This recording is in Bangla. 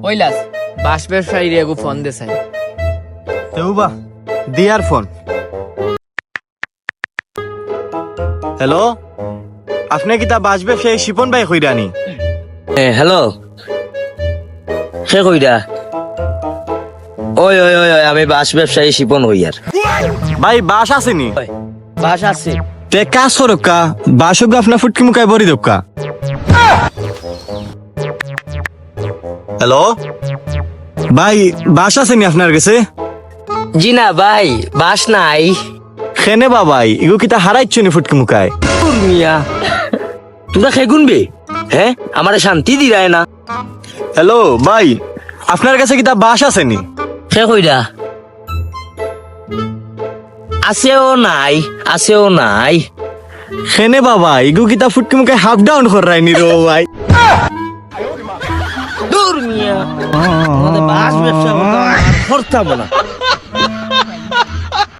কৈলাস বাস ব্যবসায়ী রে ফোন দে চাই। তেউবা দিয়ার ফোন। হ্যালো, আপনি কি তা বাস ব্যবসায়ী শিপন ভাই কইরানি? হ্যালো, সে কইরা? ওই ওই ওই ওই, আমি বাস ব্যবসায়ী শিপন হইয়ার। ভাই বাস আসেনি? বাস আছে। তে কাজ করক্কা, বাসক আপনার ফুটকি মুখায় বরি দক্কা। হ্যালো ভাই, বাস আসেনি আপনার কাছে? জি না ভাই, বাস নাই। খেনে বা ভাই, এগো কিতা হারাইছনি ফুটকি মুখায়? মিয়া তোমরা খেগুন বে, হ্যাঁ আমারে শান্তি দিরায় না। হ্যালো ভাই, আপনার কাছে কিতা বাস আসেনি? সে কইরা? আছেও নাই, আছেও নাই। খেনে বা ভাই, এগো কিতা ফুটকি মুখায় হাফ ডাউন করাইনি রো ভাই। দূর মিয়া, আমাদের বাস ব্যবসা করতাম না।